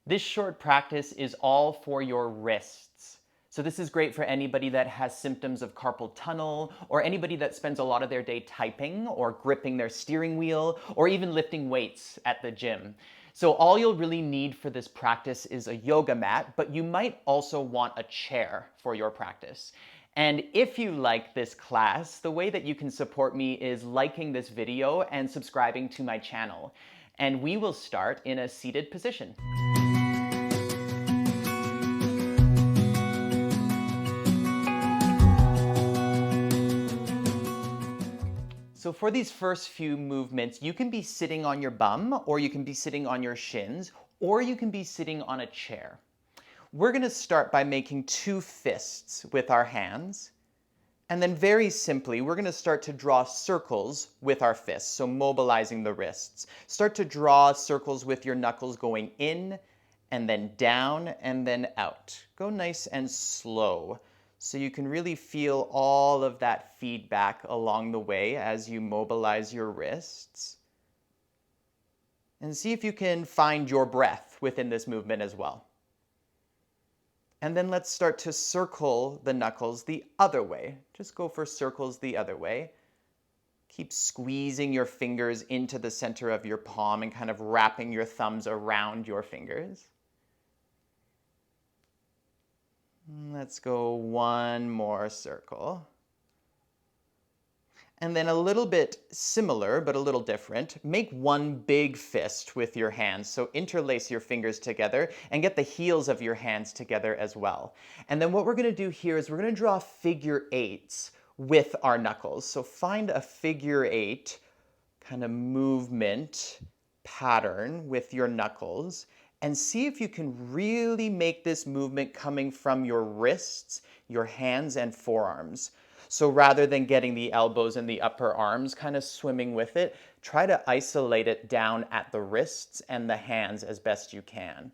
This short practice is all for your wrists. So this is great for anybody that has symptoms of carpal tunnel, or anybody that spends a lot of their day typing or gripping their steering wheel, or even lifting weights at the gym. So all you'll really need for this practice is a yoga mat, but you might also want a chair for your practice. And if you like this class, the way that you can support me is liking this video and subscribing to my channel. And we will start in a seated position. So for these first few movements, you can be sitting on your bum, or you can be sitting on your shins, or you can be sitting on a chair. We're going to start by making two fists with our hands. And then very simply, we're going to start to draw circles with our fists, so mobilizing the wrists. Start to draw circles with your knuckles going in, and then down, and then out. Go nice and slow, so you can really feel all of that feedback along the way as you mobilize your wrists. And see if you can find your breath within this movement as well. And then let's start to circle the knuckles the other way. Just go for circles the other way. Keep squeezing your fingers into the center of your palm and kind of wrapping your thumbs around your fingers. Let's go one more circle. And then a little bit similar, but a little different, make one big fist with your hands. So interlace your fingers together and get the heels of your hands together as well. And then what we're going to do here is we're going to draw figure eights with our knuckles. So find a figure eight kind of movement pattern with your knuckles and see if you can really make this movement coming from your wrists, your hands, and forearms. So rather than getting the elbows and the upper arms kind of swimming with it, try to isolate it down at the wrists and the hands as best you can.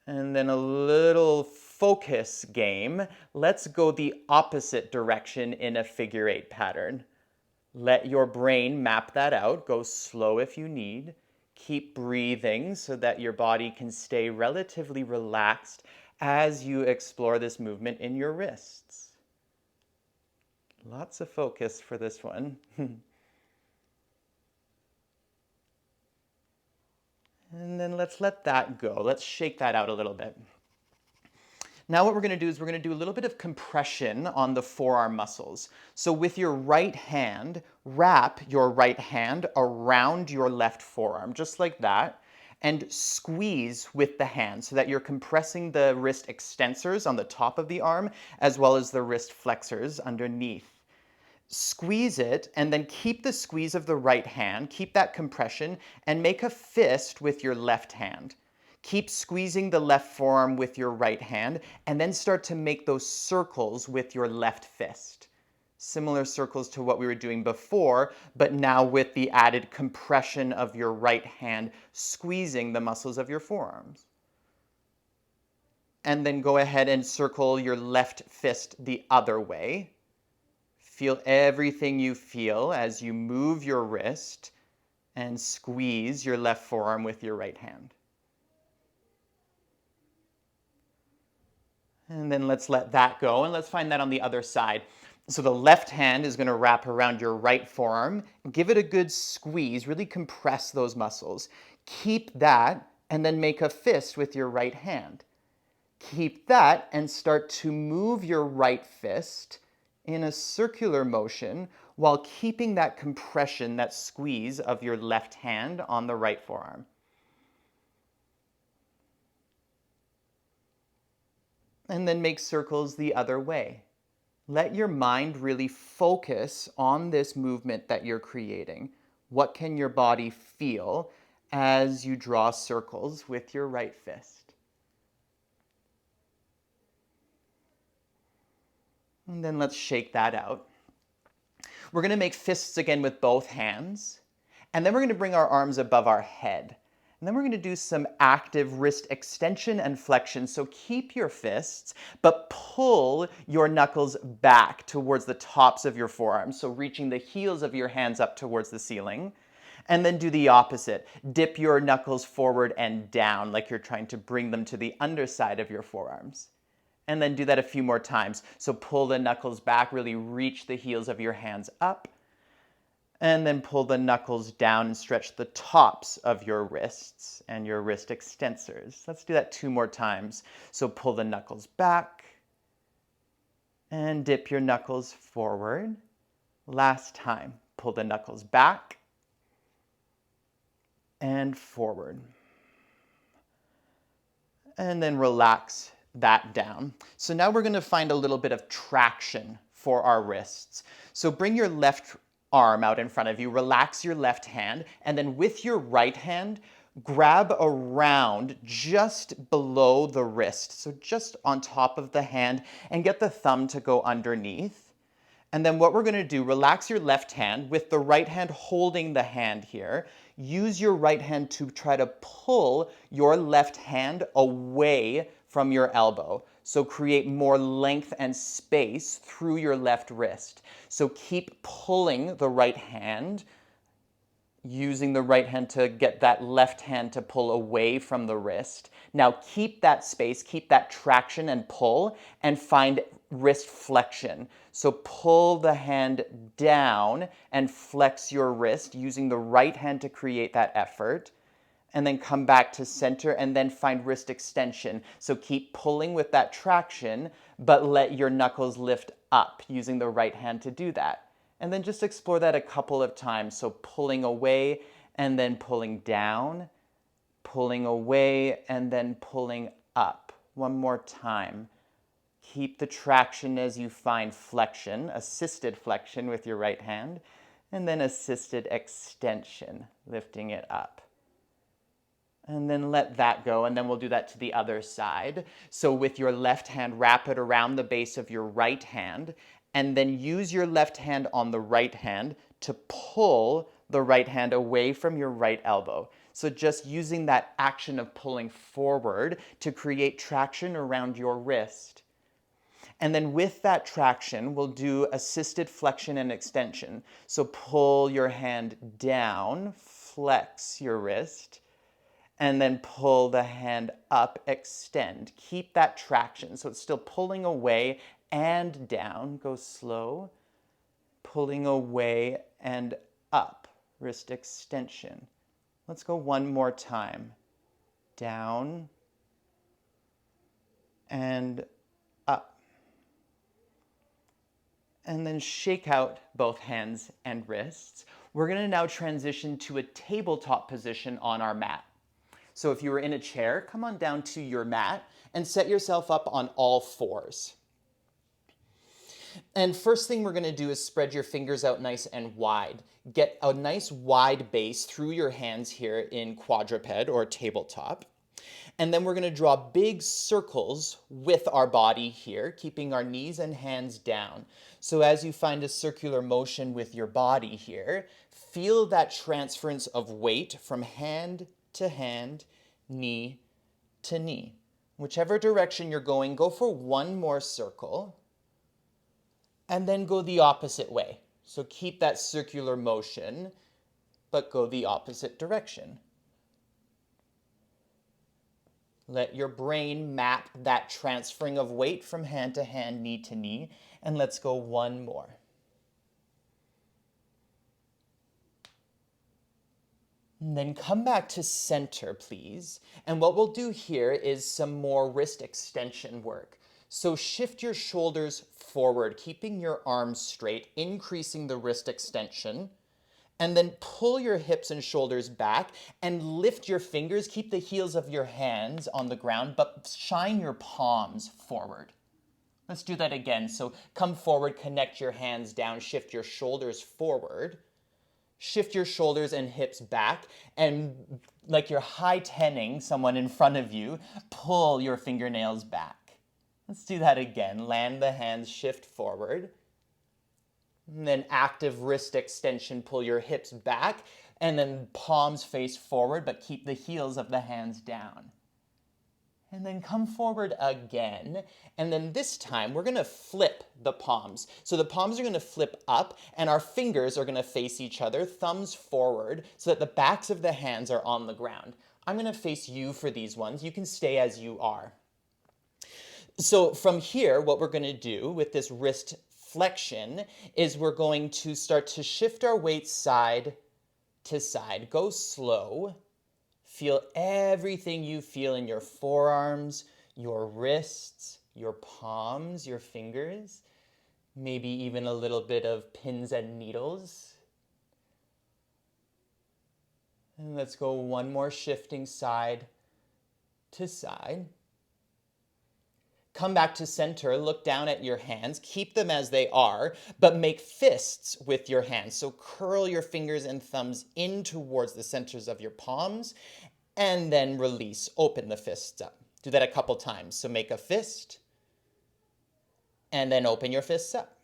And then a little focus game. Let's go the opposite direction in a figure eight pattern. Let your brain map that out. Go slow if you need. Keep breathing so that your body can stay relatively relaxed as you explore this movement in your wrists. Lots of focus for this one. And then let's let that go. Let's shake that out a little bit. Now what we're going to do is we're going to do a little bit of compression on the forearm muscles. So with your right hand, wrap your right hand around your left forearm, just like that, and squeeze with the hand so that you're compressing the wrist extensors on the top of the arm as well as the wrist flexors underneath. Squeeze it and then keep the squeeze of the right hand, keep that compression, and make a fist with your left hand. Keep squeezing the left forearm with your right hand and then start to make those circles with your left fist. Similar circles to what we were doing before, but now with the added compression of your right hand squeezing the muscles of your forearms. And then go ahead and circle your left fist the other way. Feel everything you feel as you move your wrist and squeeze your left forearm with your right hand. And then let's let that go, and let's find that on the other side. So the left hand is going to wrap around your right forearm. Give it a good squeeze, really compress those muscles. Keep that, and then make a fist with your right hand. Keep that, and start to move your right fist in a circular motion while keeping that compression, that squeeze of your left hand on the right forearm. And then make circles the other way. Let your mind really focus on this movement that you're creating. What can your body feel as you draw circles with your right fist? And then let's shake that out. We're going to make fists again with both hands. And then we're going to bring our arms above our head. And then we're going to do some active wrist extension and flexion. So keep your fists, but pull your knuckles back towards the tops of your forearms. So reaching the heels of your hands up towards the ceiling. And then do the opposite. Dip your knuckles forward and down like you're trying to bring them to the underside of your forearms. And then do that a few more times. So pull the knuckles back, really reach the heels of your hands up. And then pull the knuckles down and stretch the tops of your wrists and your wrist extensors. Let's do that 2 more times. So pull the knuckles back and dip your knuckles forward. Last time, pull the knuckles back and forward. And then relax that down. So now we're going to find a little bit of traction for our wrists. So bring your left arm out in front of you, relax your left hand, and then with your right hand, grab around just below the wrist, so just on top of the hand, and get the thumb to go underneath. And then what we're going to do, relax your left hand with the right hand holding the hand here. Use your right hand to try to pull your left hand away from your elbow. So create more length and space through your left wrist. So keep pulling the right hand, using the right hand to get that left hand to pull away from the wrist. Now keep that space, keep that traction and pull, and find wrist flexion. So pull the hand down and flex your wrist using the right hand to create that effort. And then come back to center and then find wrist extension. So keep pulling with that traction, but let your knuckles lift up using the right hand to do that. And then just explore that a couple of times. So pulling away and then pulling down, pulling away and then pulling up. One more time. Keep the traction as you find flexion, assisted flexion with your right hand, and then assisted extension, lifting it up. And then let that go, and then we'll do that to the other side. So with your left hand, wrap it around the base of your right hand, and then use your left hand on the right hand to pull the right hand away from your right elbow. So just using that action of pulling forward to create traction around your wrist. And then with that traction, we'll do assisted flexion and extension. So pull your hand down, flex your wrist, and then pull the hand up, extend. Keep that traction. So it's still pulling away and down. Go slow. Pulling away and up. Wrist extension. Let's go one more time. Down and up. And then shake out both hands and wrists. We're going to now transition to a tabletop position on our mat. So if you were in a chair, come on down to your mat and set yourself up on all fours. And first thing we're going to do is spread your fingers out nice and wide. Get a nice wide base through your hands here in quadruped or tabletop. And then we're going to draw big circles with our body here, keeping our knees and hands down. So as you find a circular motion with your body here, feel that transference of weight from hand to hand, knee to knee. Whichever direction you're going, go for one more circle and then go the opposite way. So keep that circular motion, but go the opposite direction. Let your brain map that transferring of weight from hand to hand, knee to knee, and let's go one more. And then come back to center, please. And what we'll do here is some more wrist extension work. So shift your shoulders forward, keeping your arms straight, increasing the wrist extension. And then pull your hips and shoulders back and lift your fingers. Keep the heels of your hands on the ground, but shine your palms forward. Let's do that again. So come forward, connect your hands down, shift your shoulders forward. Shift your shoulders and hips back, and like you're high-tenning someone in front of you, pull your fingernails back. Let's do that again. Land the hands, shift forward. And then active wrist extension, pull your hips back, and then palms face forward, but keep the heels of the hands down. And then come forward again. And then this time, we're going to flip the palms. So the palms are going to flip up, and our fingers are going to face each other, thumbs forward, so that the backs of the hands are on the ground. I'm going to face you for these ones. You can stay as you are. So from here, what we're going to do with this wrist flexion is we're going to start to shift our weight side to side. Go slow. Feel everything you feel in your forearms, your wrists, your palms, your fingers, maybe even a little bit of pins and needles. And let's go one more shifting side to side. Come back to center, look down at your hands, keep them as they are, but make fists with your hands. So curl your fingers and thumbs in towards the centers of your palms, and then release, open the fists up. Do that a couple times. So make a fist, and then open your fists up.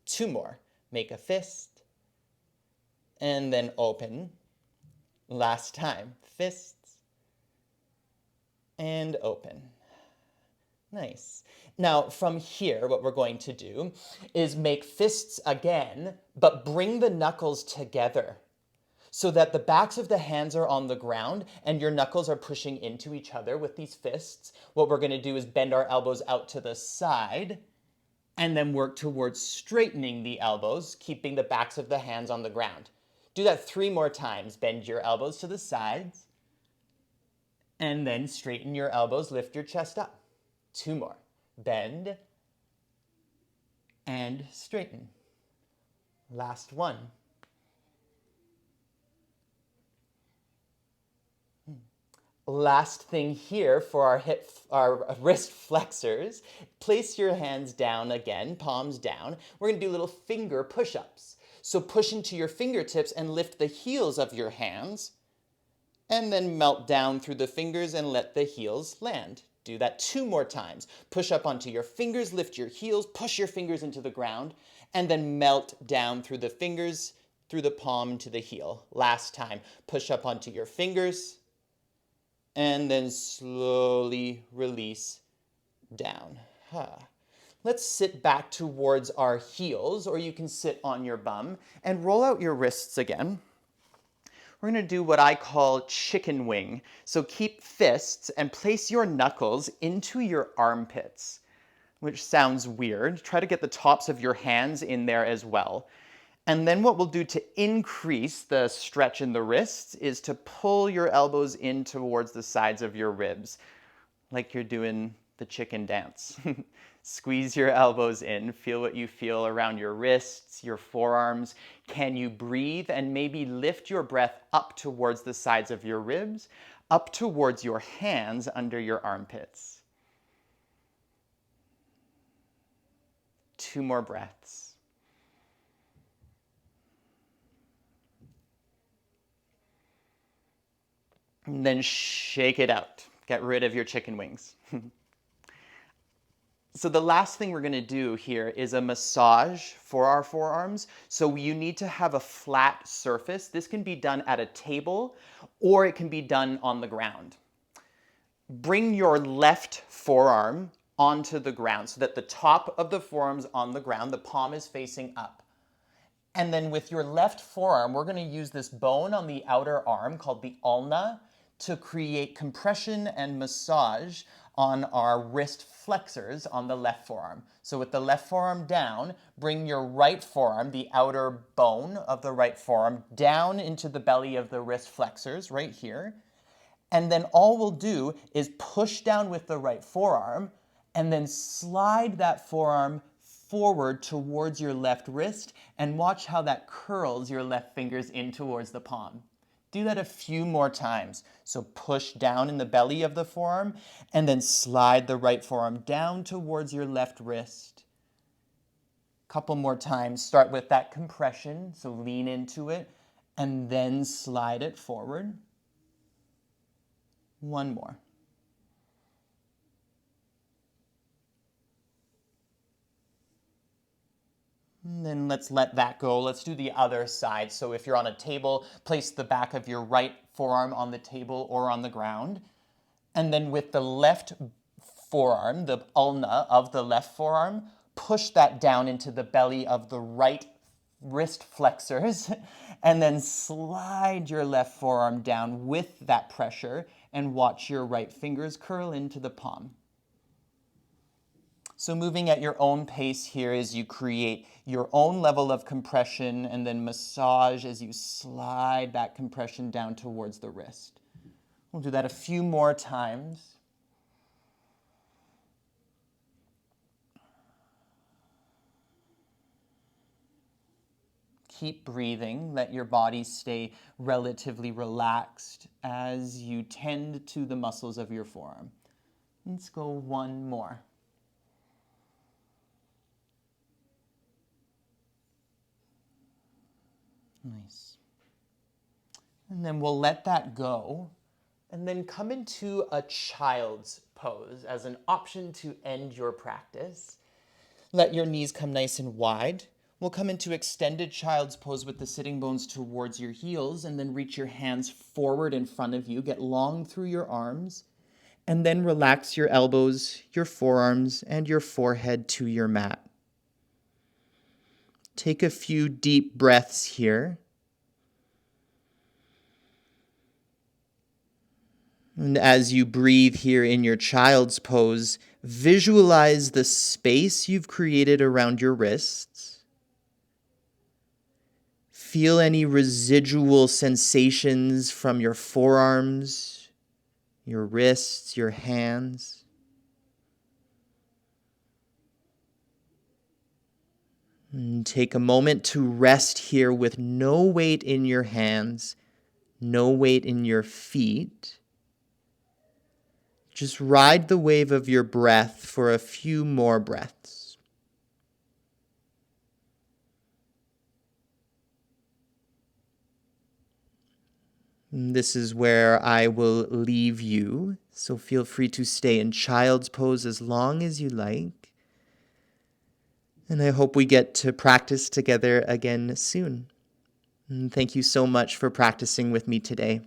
2 more. Make a fist, and then open. Last time, fists, and open. Nice. Now, from here, what we're going to do is make fists again, but bring the knuckles together so that the backs of the hands are on the ground and your knuckles are pushing into each other with these fists. What we're going to do is bend our elbows out to the side and then work towards straightening the elbows, keeping the backs of the hands on the ground. Do that 3 more times. Bend your elbows to the sides and then straighten your elbows, lift your chest up. 2 more. Bend and straighten. Last one. Last thing here for our wrist flexors, place your hands down again, palms down. We're going to do little finger push-ups. So push into your fingertips and lift the heels of your hands, and then melt down through the fingers and let the heels land. Do that 2 more times. Push up onto your fingers, lift your heels, push your fingers into the ground, and then melt down through the fingers, through the palm to the heel. Last time. Push up onto your fingers, and then slowly release down. Let's sit back towards our heels, or you can sit on your bum, and roll out your wrists again. We're going to do what I call chicken wing. So keep fists and place your knuckles into your armpits, which sounds weird. Try to get the tops of your hands in there as well. And then what we'll do to increase the stretch in the wrists is to pull your elbows in towards the sides of your ribs, like you're doing the chicken dance. Squeeze your elbows in, feel what you feel around your wrists, your forearms. Can you breathe and maybe lift your breath up towards the sides of your ribs, up towards your hands under your armpits? 2 more breaths. And then shake it out. Get rid of your chicken wings. So the last thing we're going to do here is a massage for our forearms. So you need to have a flat surface. This can be done at a table or it can be done on the ground. Bring your left forearm onto the ground so that the top of the forearm's on the ground, the palm is facing up. And then with your left forearm, we're going to use this bone on the outer arm called the ulna to create compression and massage on our wrist flexors on the left forearm. So with the left forearm down, bring your right forearm, the outer bone of the right forearm, down into the belly of the wrist flexors right here. And then all we'll do is push down with the right forearm and then slide that forearm forward towards your left wrist and watch how that curls your left fingers in towards the palm. Do that a few more times. So push down in the belly of the forearm and then slide the right forearm down towards your left wrist. Couple more times. Start with that compression, so lean into it, and then slide it forward. 1 more. And then let's let that go. Let's do the other side. So if you're on a table, place the back of your right forearm on the table or on the ground. And then with the left forearm, the ulna of the left forearm, push that down into the belly of the right wrist flexors, and then slide your left forearm down with that pressure and watch your right fingers curl into the palm. So moving at your own pace here as you create your own level of compression and then massage as you slide that compression down towards the wrist. We'll do that a few more times. Keep breathing. Let your body stay relatively relaxed as you tend to the muscles of your forearm. Let's go one more. Nice. And then we'll let that go and then come into a child's pose as an option to end your practice. Let your knees come nice and wide. We'll come into extended child's pose with the sitting bones towards your heels and then reach your hands forward in front of you. Get long through your arms and then relax your elbows, your forearms, and your forehead to your mat. Take a few deep breaths here. And as you breathe here in your child's pose, visualize the space you've created around your wrists. Feel any residual sensations from your forearms, your wrists, your hands. And take a moment to rest here with no weight in your hands, no weight in your feet. Just ride the wave of your breath for a few more breaths. And this is where I will leave you, so feel free to stay in child's pose as long as you like. And I hope we get to practice together again soon. And thank you so much for practicing with me today.